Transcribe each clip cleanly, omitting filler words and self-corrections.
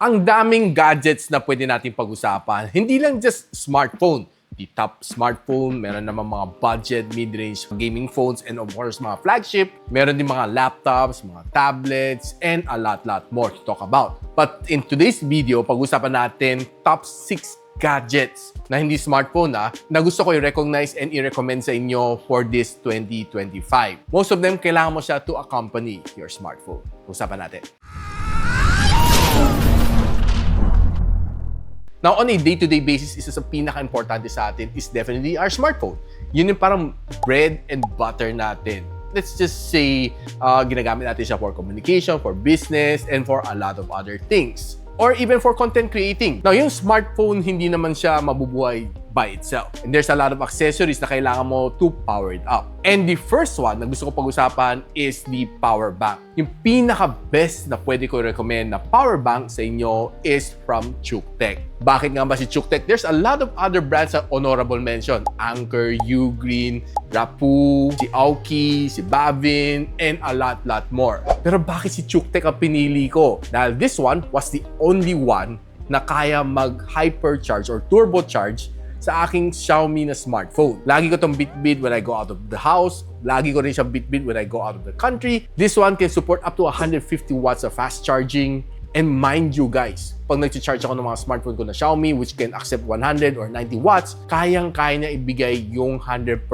Ang daming gadgets na pwede natin pag-usapan. Hindi lang just smartphone. The top smartphone, meron naman mga budget, mid-range gaming phones, and of course, mga flagship. Meron din mga laptops, mga tablets, and a lot more to talk about. But in today's video, pag-usapan natin top 6 gadgets na hindi smartphone na gusto ko i-recognize and i-recommend sa inyo for this 2025. Most of them, kailangan mo siya to accompany your smartphone. Usapan natin. Now, on a day-to-day basis, isa sa pinaka-importante sa atin is definitely our smartphone. Yun yung parang bread and butter natin. Let's just say, ginagamit natin siya for communication, for business, and for a lot of other things. Or even for content creating. Now, yung smartphone, hindi naman siya mabubuhay by itself. And there's a lot of accessories na kailangan mo to power it up. And the first one na gusto ko pag-usapan is the Powerbank. Yung pinaka-best na pwede ko recommend na Powerbank sa inyo is from Cuktech. Bakit nga ba si Cuktech? There's a lot of other brands na honorable mention. Anker, Ugreen, Rapu, si Aoki, si Bavin, and a lot more. Pero bakit si Cuktech ang pinili ko? Dahil this one was the only one na kaya mag-hypercharge or turbocharge sa aking Xiaomi na smartphone. Lagi ko itong bit-bit when I go out of the house. Lagi ko rin siya bit-bit when I go out of the country. This one can support up to 150 watts of fast charging. And mind you guys, pag nag-charge ako ng mga smartphone ko na Xiaomi which can accept 100 or 90 watts, kayang-kaya niya ibigay yung 100%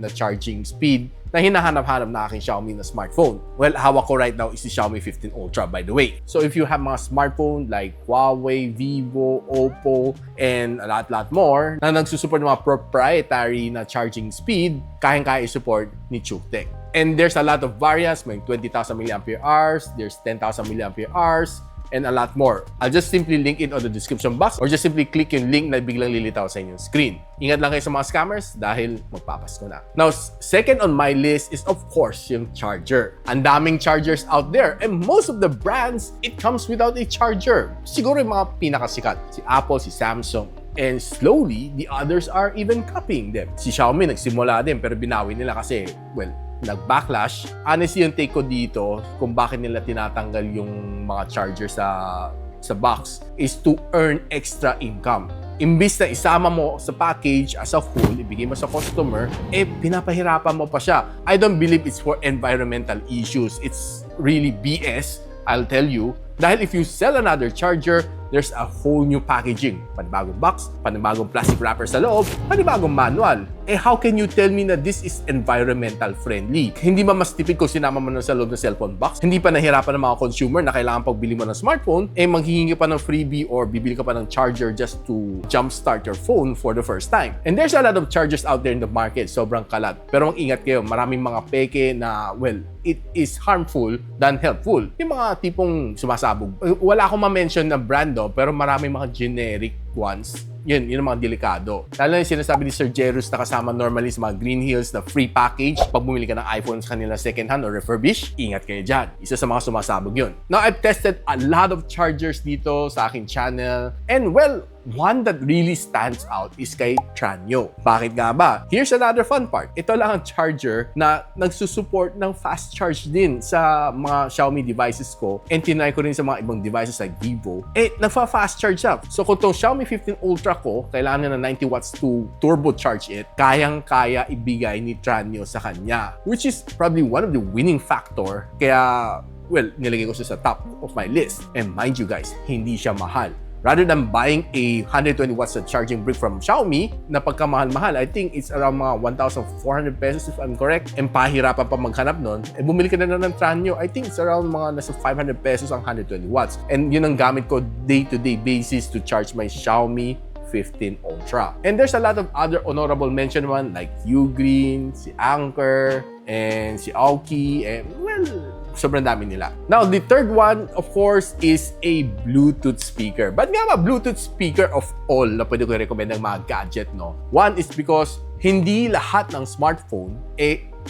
na charging speed na hinahanap-hanap na aking Xiaomi na smartphone. Well, hawak ko right now is the Xiaomi 15 Ultra, by the way. So if you have mga smartphone like Huawei, Vivo, Oppo, and a lot more na nagsusupport ng mga proprietary na charging speed, kayang-kaya i-support ni Cuktech. And there's a lot of variants, may 20,000 mAh, there's 10,000 mAh, and a lot more. I'll just simply link it on the description box or just simply click yung link na biglang lilitaw sa inyong screen. Ingat lang kayo sa mga scammers dahil magpapasko na. Now, second on my list is of course yung charger. Ang daming chargers out there and most of the brands, it comes without a charger. Siguro yung mga pinakasikat, si Apple, si Samsung. And slowly, the others are even copying them. Si Xiaomi nagsimula din pero binawi nila kasi, well, nag-backlash. Honestly, yung take ko dito kung bakit nila tinatanggal yung mga charger sa box is to earn extra income. Imbis na isama mo sa package as a whole, ibigay mo sa customer, pinapahirapan mo pa siya. I don't believe it's for environmental issues. It's really BS, I'll tell you. Dahil if you sell another charger, there's a whole new packaging. Panibagong box, panibagong plastic wrapper sa loob, panibagong manual. How can you tell me na this is environmental friendly? Hindi ba mas tipid kung sinama mo na sa loob ng cellphone box? Hindi pa nahirapan ng mga consumer na kailangan pagbili mo ng smartphone, maghihingi pa ng freebie or bibili ka pa ng charger just to jumpstart your phone for the first time. And there's a lot of chargers out there in the market, sobrang kalat. Pero mag-ingat kayo, maraming mga peke na, well, it is harmful than helpful. Yung mga tipong sumasabog. Wala akong ma-mention na brand pero maraming mga generic ones. Yun ang mga delikado. Lalo na yung sinasabi ni Sir Jerus na kasama normally sa mga Green Hills na free package. Pag bumili ka ng iPhone sa kanila second hand or refurbished, ingat kayo dyan. Isa sa mga sumasabog yun. Now, I've tested a lot of chargers dito sa aking channel. And well, one that really stands out is kay Tranyoo. Bakit nga ba? Here's another fun part. Ito lang ang charger na nagsusupport ng fast charge din sa mga Xiaomi devices ko. And tinry ko rin sa mga ibang devices like Vivo. Nagfa-fast charge siya. So kung itong Xiaomi 15 Ultra ko, kailangan niya ng 90 watts to turbocharge it, kayang-kaya ibigay ni Tranyoo sa kanya. Which is probably one of the winning factor. Kaya, well, nilagay ko siya sa top of my list. And mind you guys, hindi siya mahal. Rather than buying a 120 watts na charging brick from Xiaomi na pagkamahal-mahal, I think it's around mga 1,400 pesos if I'm correct. And pahirapan pa maghanap nun. Bumili ka na ng Tranyoo, I think it's around mga nasa 500 pesos ang 120 watts. And yun ang gamit ko day-to-day basis to charge my Xiaomi 15 Ultra. And there's a lot of other honorable mention one like Ugreen, si Anker, and si Aoki, and well, sobrang dami nila. Now, the third one, of course, is a Bluetooth speaker. But nga ba, Bluetooth speaker of all na pwede ko i-recommend ng mga gadget, no? One is because hindi lahat ng smartphone,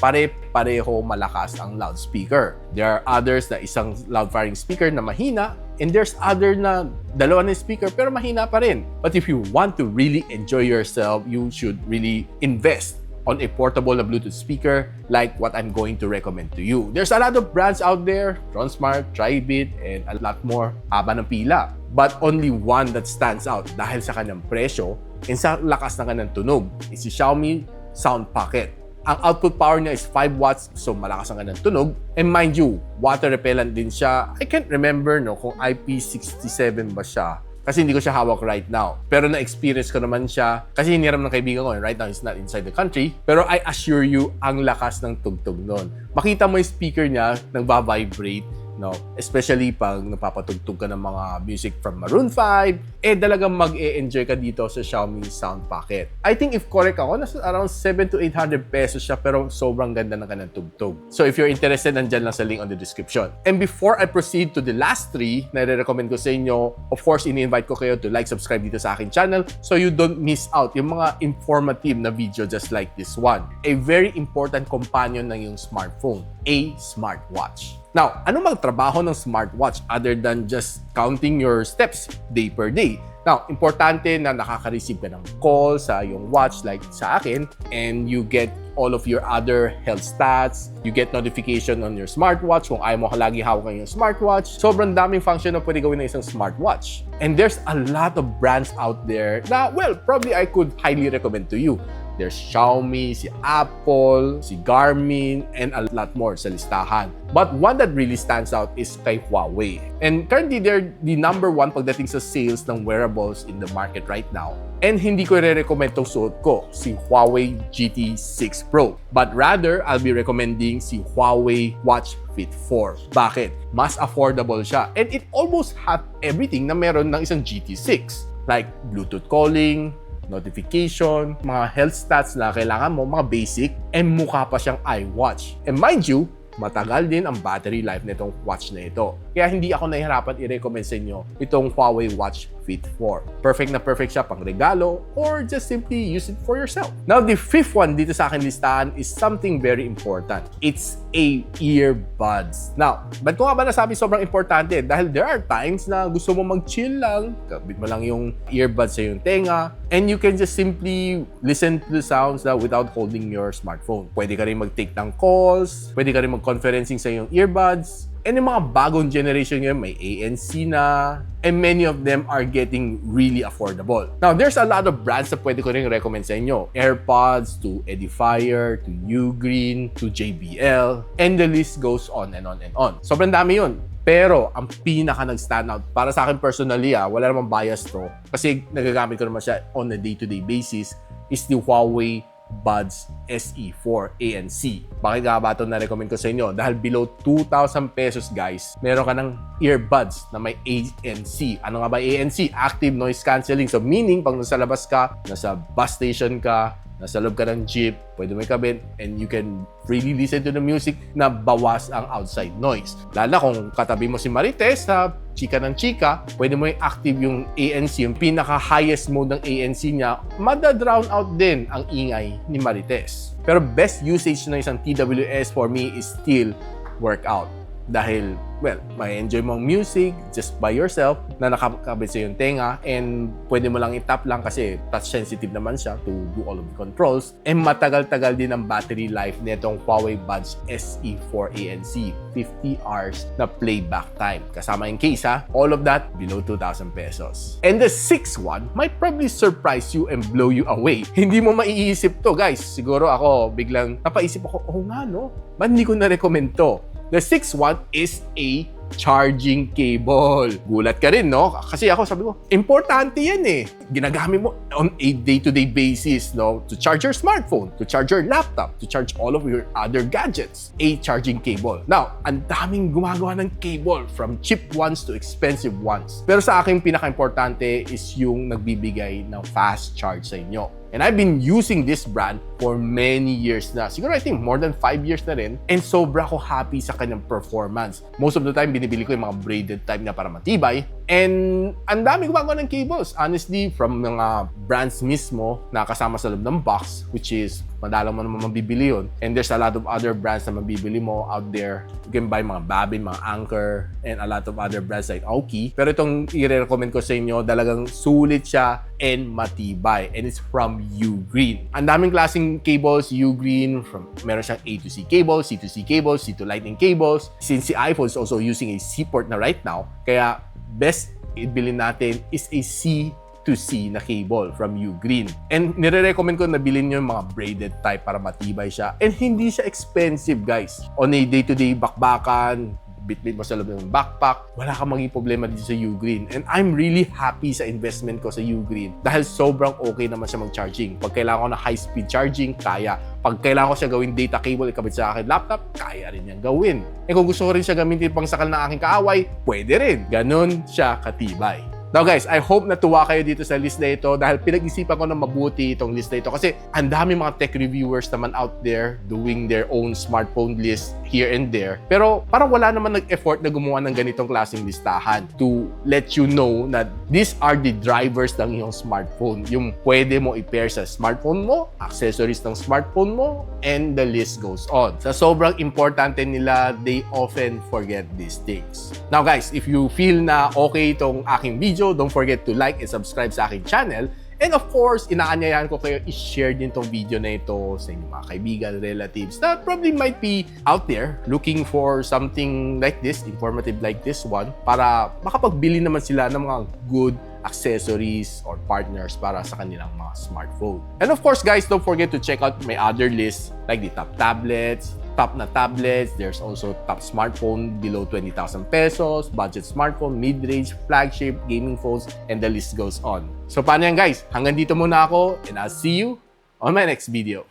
pare-pareho malakas ang loudspeaker. There are others na isang loud-firing speaker na mahina, and there's other na dalawa na speaker pero mahina pa rin. But if you want to really enjoy yourself, you should really invest on a portable na Bluetooth speaker like what I'm going to recommend to you. There's a lot of brands out there, Tronsmart, Tribit, and a lot more. Haba ng pila. But only one that stands out dahil sa kanyang presyo and sa lakas ng kanyang tunog is si Xiaomi Sound Pocket. Ang output power niya is 5 watts, so malakas ang kanyang tunog. And mind you, water repellent din siya. I can't remember kung IP67 ba siya. Kasi hindi ko siya hawak right now. Pero na-experience ko naman siya. Kasi hiniram ng kaibigan ko. Right now, he's not inside the country. Pero I assure you, ang lakas ng tugtog nun. Makita mo yung speaker niya, nagba-vibrate. No? Especially pag napapatugtog ka ng mga music from Maroon 5, talagang mag-e-enjoy ka dito sa Xiaomi Sound Pocket. I think if correct ako, nasa around 700 to 800 pesos siya, pero sobrang ganda ng kanyang tugtog. So if you're interested, nandyan lang sa link on the description. And before I proceed to the last 3 na i-recommend ko sa inyo, of course, ini-invite ko kayo to like, subscribe dito sa aking channel so you don't miss out yung mga informative na video just like this one. A very important companion ng yung smartphone, a smartwatch. Now, ano bang trabaho ng smartwatch other than just counting your steps day per day? Now, importante na nakaka-receive ka ng call sa yung watch like sa akin, and you get all of your other health stats. You get notification on your smartwatch kung ayaw mo lagi hawakan yung smartwatch. Sobrang daming function na pwede gawin ng isang smartwatch. And there's a lot of brands out there na, well, probably I could highly recommend to you. There's Xiaomi, si Apple, si Garmin, and a lot more sa listahan. But one that really stands out is kay Huawei. And currently, they're the number 1 pagdating sa sales ng wearables in the market right now. And hindi ko i-recommend itong suot ko, si Huawei GT6 Pro. But rather, I'll be recommending si Huawei Watch Fit 4. Bakit? Mas affordable siya. And it almost has everything na meron ng isang GT6. Like Bluetooth calling, notification, mga health stats na kailangan mo, mga basic, and mukha pa siyang iWatch. And mind you, matagal din ang battery life nitong watch na ito. Kaya hindi ako nahihirapan i-recommend sa inyo itong Huawei Watch Fit 4. Perfect na perfect siya pang regalo or just simply use it for yourself. Now, the 5th one dito sa akin listahan is something very important. It's a earbuds. Now, ba't ko nga ba nasabi sobrang importante? Dahil there are times na gusto mo mag-chill lang, kabit mo lang yung earbuds sa yung tenga, and you can just simply listen to the sounds without holding your smartphone. Pwede ka rin mag-take ng calls, pwede ka rin mag-conferencing sa yung earbuds, and yung mga bagong generation ngayon, may ANC na, and many of them are getting really affordable. Now, there's a lot of brands na pwede ko rin recommend sa inyo. AirPods, to Edifier, to Ugreen, to JBL, and the list goes on and on and on. Sobrang dami yun. Pero, ang pinaka nag-stand out, para sa akin personally, wala namang bias to, kasi nagagamit ko naman siya on a day-to-day basis, is the Huawei Buds SE for ANC. Bakit nga ba ito na-recommend ko sa inyo? Dahil below 2,000 pesos, guys, meron ka ng earbuds na may ANC. Ano nga ba ANC? Active Noise Cancelling. So, meaning, pag nasa labas ka, nasa bus station ka, nasa loob ka ng jeep, pwede may kabit, and you can freely listen to the music na bawas ang outside noise. Lalo kung katabi mo si Marites sa chika ng chika, pwede mo i-active yung ANC, yung pinaka-highest mode ng ANC niya, mada-drown out din ang ingay ni Marites. Pero best usage ng isang TWS for me is still workout. Dahil, well, may enjoy mong music just by yourself na nakakabit sa yung tenga, and pwede mo lang i-tap lang kasi touch sensitive naman siya to do all of the controls, and matagal-tagal din ang battery life nitong Huawei Buds SE for ANC, 50 hours na playback time kasama yung case, all of that below 2,000 pesos. And the 6th one might probably surprise you and blow you away. Hindi mo maiisip to, guys. Siguro ako biglang napaisip ako, oh nga no, ba't hindi ko na-recommend to? The 6th one is a charging cable. Gulat ka rin, no? Kasi ako sabi ko, importante yan eh. Ginagamit mo on a day-to-day basis, no? To charge your smartphone, to charge your laptop, to charge all of your other gadgets. A charging cable. Now, ang daming gumagawa ng cable from cheap ones to expensive ones. Pero sa akin, pinaka-importante is yung nagbibigay ng fast charge sa inyo. And I've been using this brand for many years na. Siguro I think more than 5 years na rin. And sobra ko happy sa kanyang performance. Most of the time, binibili ko yung mga braided type na para matibay. And ang dami gumagawa ng cables. Honestly, from mga brands mismo na kasama sa loob ng box, which is madalang mo naman mabibili yun. And there's a lot of other brands na mabibili mo out there. You can buy mga Babin, mga Anchor, and a lot of other brands like Aoki. Pero itong i-recommend ko sa inyo, talagang sulit siya and matibay. And it's from Ugreen. Ang daming klaseng cables, Ugreen, meron siyang A to C cables, C to C cables, C to Lightning cables. Since si iPhone is also using a C port na right now, kaya best ibilin natin is a C to C na cable from Ugreen. And nire-recommend ko na bilhin nyo yung mga braided type para matibay siya. And hindi siya expensive, guys. On a day-to-day bakbakan, bit-bit mo sa loob ng backpack, wala kang maging problema dito sa Ugreen. And I'm really happy sa investment ko sa Ugreen dahil sobrang okay naman siya mag-charging. Pag kailangan ko ng high-speed charging, kaya. Pag kailangan ko siya gawin data cable, ikabit sa akin laptop, kaya rin niyang gawin. E kung gusto ko rin siya gamitin pang sakal ng aking kaaway, pwede rin. Ganon siya katibay. Now guys, I hope natuwa kayo dito sa list na ito dahil pinag-isipan ko na mabuti itong list na ito kasi ang dami mga tech reviewers naman out there doing their own smartphone list here and there. Pero parang wala naman nag-effort na gumawa ng ganitong klaseng listahan to let you know na these are the drivers ng iyong smartphone. Yung pwede mo i-pair sa smartphone mo, accessories ng smartphone mo, and the list goes on. Sa sobrang importante nila, they often forget these things. Now guys, if you feel na okay itong aking video, don't forget to like and subscribe sa aking channel. And of course, inaanyayahan ko kayo i-share din tong video na ito sa inyong mga kaibigan, relatives that probably might be out there looking for something like this, informative like this one, para makapagbili naman sila ng mga good accessories or partners para sa kanilang mga smartphone. And of course, guys, don't forget to check out my other lists like the top tablets, top na tablets. There's also top smartphone below 20,000 pesos, budget smartphone, mid-range, flagship, gaming phones, and the list goes on. So paano yan, guys? Hanggang dito muna ako and I'll see you on my next video.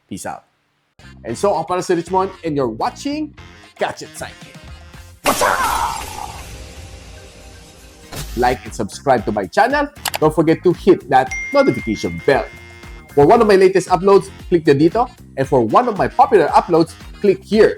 Peace out. And so, ako pala si Richmond and you're watching Gadget Sidekick. What's up? Like and subscribe to my channel. Don't forget to hit that notification bell. For one of my latest uploads, click the dito. And for one of my popular uploads, click here.